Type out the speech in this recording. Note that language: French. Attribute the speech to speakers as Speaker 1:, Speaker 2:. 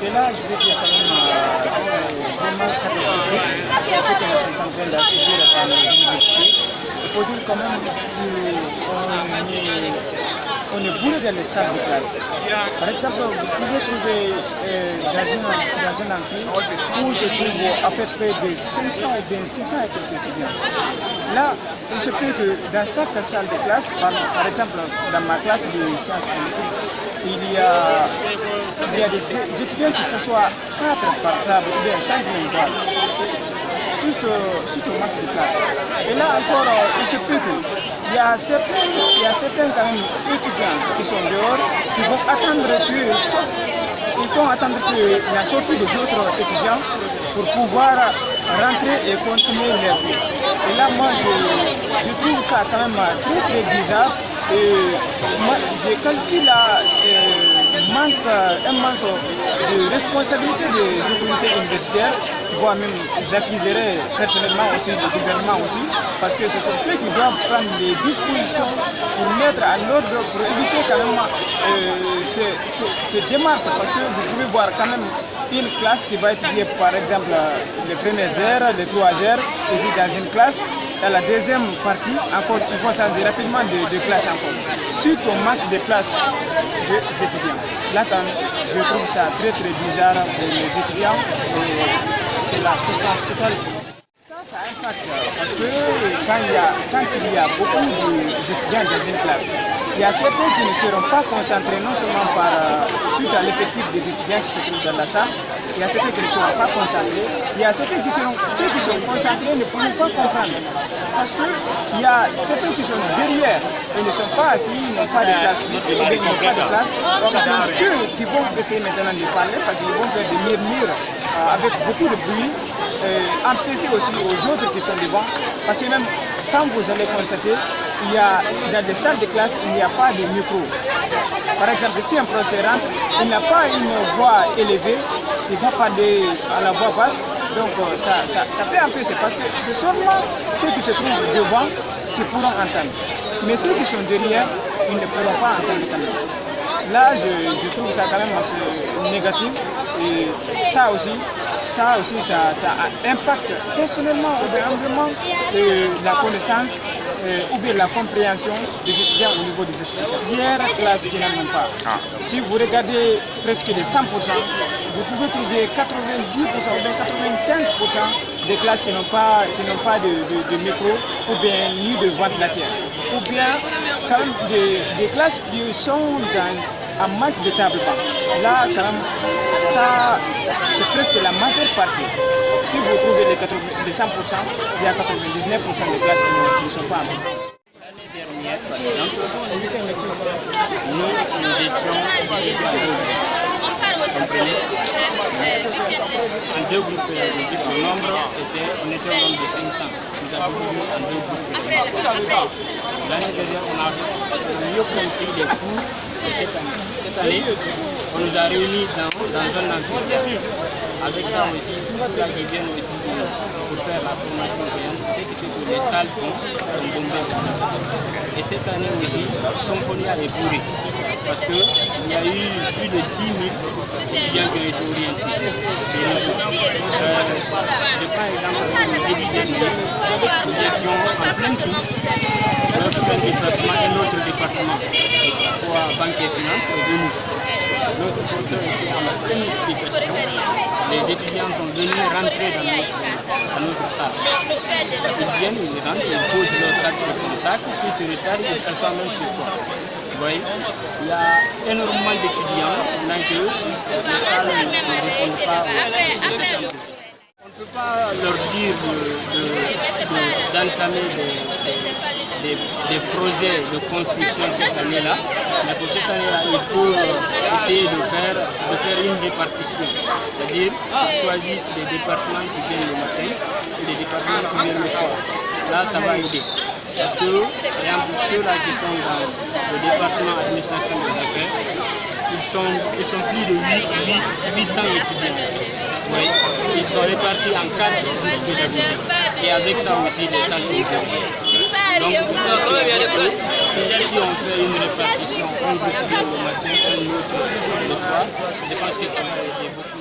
Speaker 1: Et là, je vais dire quand même, c'est vraiment catastrophique ce que nous sommes en train d'assister dans les universités. Il faut dire quand même qu'on est bourré dans les salles de classe. Par exemple, vous pouvez trouver dans un amphi où se trouve à peu près de 500 ou bien 600 et quelques étudiants. Là, il se peut que dans chaque salle de classe, par exemple dans ma classe de sciences politiques, il y a des étudiants qui s'assoient 4 par table ou bien 5 même table. Suite au manque de place. Et là encore, il se peut qu'il y a certains quand même étudiants qui sont dehors, qui vont attendre que la sortie des autres étudiants pour pouvoir rentrer et continuer leur cours. Et là, moi, je trouve ça quand même très bizarre. Et moi, je qualifie là un manque de responsabilité des autorités universitaires, voire même j'accuserai personnellement aussi le gouvernement aussi, parce que ce sont eux qui doivent prendre les dispositions pour mettre en ordre, pour éviter quand même ces démarches, parce que vous pouvez voir quand même une classe qui va étudier par exemple les premières heures, les 3 heures, ici dans une classe. Dans la deuxième partie, encore, il faut changer rapidement de classe encore. Suite au manque de places des étudiants. Là, je trouve ça très bizarre pour les étudiants. C'est la souffrance totale. Ça impacte parce que quand il y a beaucoup d'étudiants dans une classe, il y a certains qui ne seront pas concentrés non seulement suite à l'effectif des étudiants qui se trouvent dans la salle, il y a certains qui ne seront pas concentrés, il y a certains ceux qui sont concentrés ne pourront pas comprendre. Parce qu'il y a certains qui sont derrière et ne sont pas assis, ils n'ont pas de place fixe, ou bien ils n'ont pas de place. Ce sont eux qui vont essayer maintenant de parler parce qu'ils vont faire des murmures avec beaucoup de bruit, empêcher aussi aux autres qui sont devant. Parce que même quand vous allez constater, il y a dans les salles de classe, il n'y a pas de micro. Par exemple, si un professeur rentre, il n'a pas une voix élevée, il va parler à la voix basse. Donc ça peut empêcher parce que c'est seulement ceux qui se trouvent devant qui pourront entendre. Mais ceux qui sont derrière, ils ne pourront pas entendre quand même. Là, je trouve ça quand même assez négatif. Et ça aussi, ça impacte personnellement ou bien vraiment la connaissance ou bien la compréhension des étudiants au niveau des explications. Hier, classes qui n'en ont pas. Si vous regardez presque les 100%, vous pouvez trouver 90% ou bien 95% des classes qui n'ont pas de micro ou bien ni de ventilateur. Ou bien quand même des classes qui sont en manque de table. Là, quand même, ça, c'est presque la majeure partie. Si vous trouvez les 100%, il y a 99% des classes qui ne sont pas en manque.
Speaker 2: L'année dernière, par exemple, nous étions divisés en deux groupes. Comprenez? En deux groupes pédagogiques, le nombre on était au nombre de 500. Nous avons divisé en deux groupes pédagogiques. L'année dernière, on a mieux compris les cours de cette année. Cette année, on nous a réunis dans un amphithéâtre. Avec ça aussi, tout ceux qui viennent aussi pour faire la formation payante, c'est ce qui fait que les salles sont bombées. Et cette année aussi, Symphonia est bourrée. Parce qu'il y a eu plus de 10 000 étudiants qui ont été orientés. Je prends exemple avec le jeudi dernier, nous étions en plein cours lorsqu'un département et notre département, pour Banque et Finances, est venu. Notre professeur était en pleine explication. Les étudiants sont venus rentrer dans notre salle. Ils viennent, ils rentrent, ils posent leur sac sur ton sac. Si tu retardes, ils s'assoient même sur toi. Vous voyez, il y a énormément d'étudiants, maintenant que les salles ne répondent pas aux étudiants. On ne peut pas leur dire d'entamer des projets de construction cette année-là, mais pour cette année-là, il faut essayer de faire une répartition. C'est-à-dire qu'ils choisissent des départements qui viennent le matin et des départements qui viennent le soir. Là, ça va aider. Parce que, par exemple, ceux-là qui sont dans le département administration des affaires, ils sont plus de 800 étudiants. Oui, ils sont répartis en 4 groupes pédagogiques. Et avec ça aussi, des salles. si on fait une répartition, un groupe le matin, un autre le soir, je pense que ça va aider beaucoup.